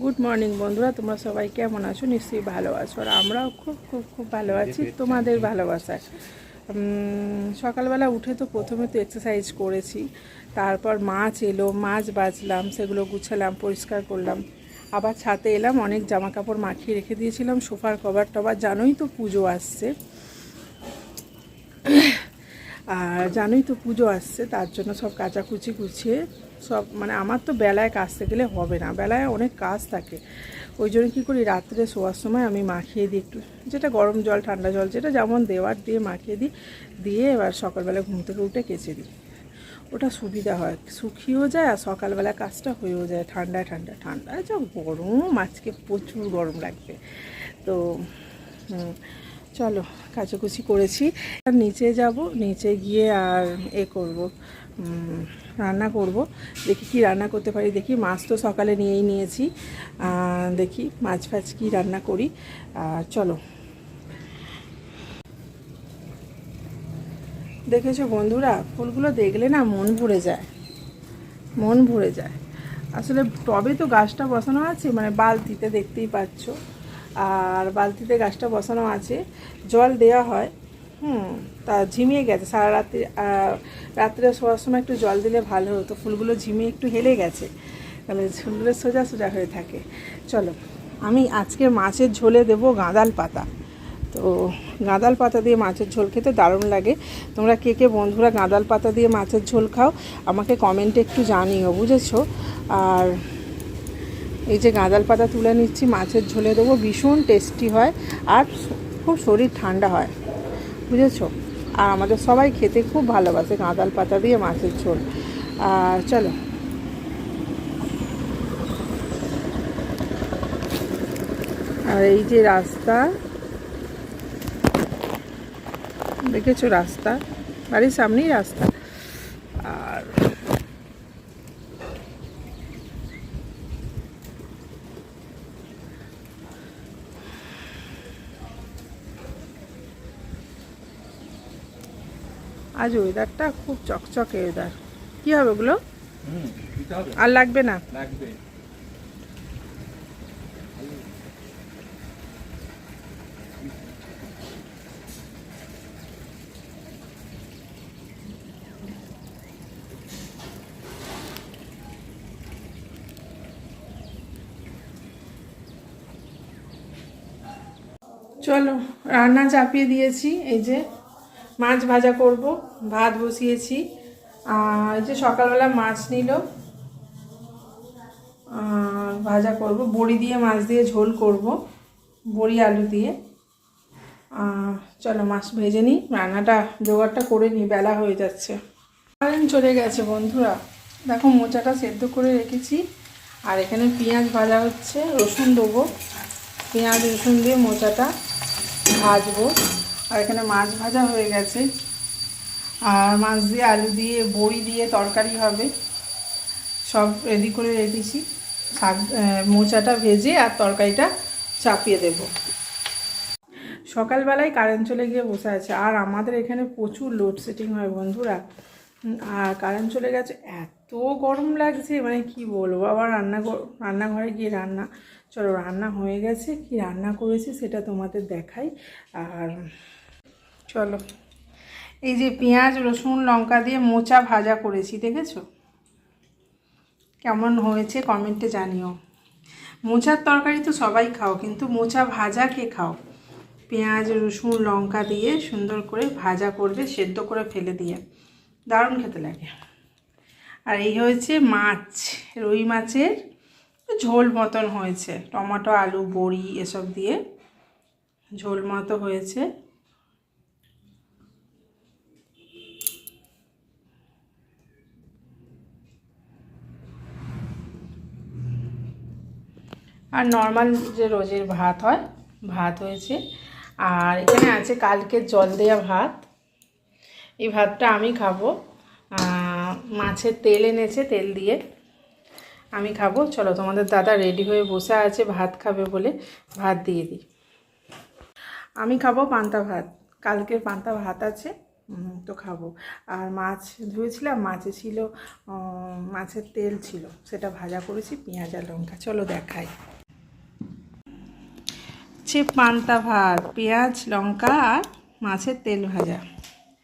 Good morning বন্ধুরা, তোমরা সবাই কেমন আছো? নিশ্চয়ই ভালো আছো। আর আমরাও খুব খুব খুব ভালো আছি তোমাদের ভালোবাসায়। সকালবেলা উঠে তো প্রথমে তো এক্সারসাইজ করেছি, তারপর মাছ এলো, মাছ বাছলাম, সেগুলো গুছালাম, পরিষ্কার করলাম, আবার ছাদে এলাম, অনেক জামা কাপড় মাখিয়ে রেখে দিয়েছিলাম, সোফার কভার টভার, জানোই তো পুজো আসছে। আর জানোই তো পুজো আসছে, তার জন্য সব কাচাকুচি গুছিয়ে সব, মানে আমার তো বেলায় কাচতে গেলে হবে না, বেলায় অনেক কাজ থাকে। ওই জন্য কী করি, রাত্রে শোয়ার সময় আমি মাখিয়ে দিই একটু, যেটা গরম জল ঠান্ডা জল যেটা যেমন দেওয়ার দিয়ে মাখিয়ে দিই, দিয়ে এবার সকালবেলা ঘুম থেকে উঠে কেচে দিই। ওটা সুবিধা হয়, শুকিয়েও যায় আর সকালবেলা কাজটা হয়েও যায়। ঠান্ডায় ঠান্ডায় যা গরম, আজকে প্রচুর গরম লাগবে। তো চলো, কাচাকুচি করেছি, আর নিচে যাব, নিচে গিয়ে আর করব, রান্না করব। দেখি কি রান্না করতে পারি, দেখি মাছ তো সকালে নিয়েই নিয়েছি, দেখি মাছ ফাছ কী রান্না করি। চলো, দেখেছো বন্ধুরা, ফুলগুলো দেখলে না মন ভরে যায়, মন ভরে যায়। আসলে টবে তো গাছটা বসানো আছে, মানে বালতিতে দেখতেই পাচ্ছ, আর বালতিতে গাছটা বসানো আছে, জল দেওয়া হয়। তা ঝিমিয়ে গেছে সারা রাত্রি, রাত্রে শোয়ার সময় একটু জল দিলে ভালো হতো, ফুলগুলো ঝিমিয়ে একটু হেলে গেছে, তাহলে ফুলগুলো সোজা সোজা হয়ে থাকে। চলো, আমি আজকে মাছের ঝোলে দেবো গাঁদাল পাতা। তো গাঁদাল পাতা দিয়ে মাছের ঝোল খেতে দারুণ লাগে। তোমরা কে কে বন্ধুরা গাঁদাল পাতা দিয়ে মাছের ঝোল খাও, আমাকে কমেন্টে একটু জানিও, বুঝেছো? আর এই যে গাঁদাল পাতা তুলে নিচ্ছি, মাছের ঝোলে দেবো, ভীষণ টেস্টি হয় আর খুব শরীর ঠান্ডা হয়, বুঝেছো? আর আমাদের সবাই খেতে খুব ভালোবাসে গাঁদাল পাতা দিয়ে মাছের ঝোল। চলো, আর এই যে রাস্তা, দেখেছো রাস্তা, বাড়ির সামনেই রাস্তা। আর আজ ওয়েদারটা খুব চকচকে ওয়েদার। কী হবে ওগুলো? আর লাগবে না, লাগবে। চলো, রান্না চাপিয়ে দিয়েছি, এই যে মাছ ভাজা করব, ভাত বসিয়েছি। এই যে সকালবেলা মাছ নিল, ভাজা করব, বড়ি দিয়ে মাছ দিয়ে ঝোল করব, বড়ি আলু দিয়ে। চলো মাছ ভেজে নিই, রান্নাটা জোগাড়টা করে নিই, বেলা হয়ে যাচ্ছে। কারেন্ট চলে গেছে বন্ধুরা, দেখো মোচাটা সেদ্ধ করে রেখেছি, আর এখানে পেঁয়াজ ভাজা হচ্ছে, রসুন দেবো, পেঁয়াজ রসুন দিয়ে মোচাটা ভাজবো। আর এখানে মাছ ভাজা হয়ে গেছে, আর মাছ দিয়ে আলু দিয়ে বড়ি দিয়ে তরকারি হবে, সব রেডি করে রেখেছি। শাক, মোচাটা ভেজে আর তরকারিটা চাপিয়ে দেব। সকালবেলায় কারেন্ট চলে গিয়ে বসে আছে, আর আমাদের এখানে প্রচুর লোডশেডিং হয় বন্ধুরা। আর কারেন্ট চলে গেছে, এত গরম লাগছে, মানে কি বলবো। আবার রান্নাঘরে গিয়ে রান্না, চলো রান্না হয়ে গেছে, কি রান্না করেছি সেটা তোমাদের দেখাই। আর চলো, এই যে পেঁয়াজ রসুন লঙ্কা দিয়ে মোচা ভাজা করেছি, দেখেছো? কেমন হয়েছে কমেন্টে জানিও। মোচার তরকারি তো সবাই খাও, কিন্তু মোচা ভাজা কে খাও? পেঁয়াজ রসুন লঙ্কা দিয়ে সুন্দর করে ভাজা করবে, সেদ্ধ করে ফেলে দিয়ে, দারুণ খেতে লাগে। আর এই হয়েছে মাছ, রুই মাছের ঝোল মতন হয়েছে, টমেটো আলু বড়ি এসব দিয়ে ঝোল মতো হয়েছে। আর নর্মাল যে রোজের ভাত হয়, ভাত হয়েছে। আর এখানে আছে কালকে জল দেওয়া ভাত, এই ভাতটা আমি খাবো। মাছের তেল এনেছে, তেল দিয়ে আমি খাবো। চলো, তোমাদের দাদা রেডি হয়ে বসে আছে ভাত খাবে বলে, ভাত দিয়ে দিই। আমি খাবো পান্তা ভাত, কালকের পান্তা ভাত আছে, তো খাবো। আর মাছ ধুয়েছিলাম, মাছে ছিল মাছের তেল ছিল, সেটা ভাজা করেছি পেঁয়াজ আর লঙ্কা। চলো দেখাই। পান্তা ভাত, পেঁয়াজ লঙ্কা আর মাছের তেল ভাজা,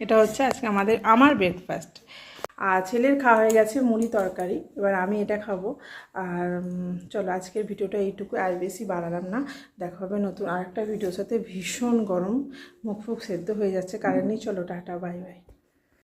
এটা হচ্ছে আজকে আমার ব্রেকফাস্ট। আর ছেলের খাওয়া হয়ে গেছে মুড়ি তরকারি, এবার আমি এটা খাবো। আর চলো আজকের ভিডিওটা এইটুকু, আর বেশি বাড়ালাম না। দেখা হবে নতুন আরেকটা ভিডিওর সাথে। ভীষণ গরম, মুখ ফুক সেদ্ধ হয়ে যাচ্ছে, কারেন্ট নেই। চলো টাটা, বাই বাই।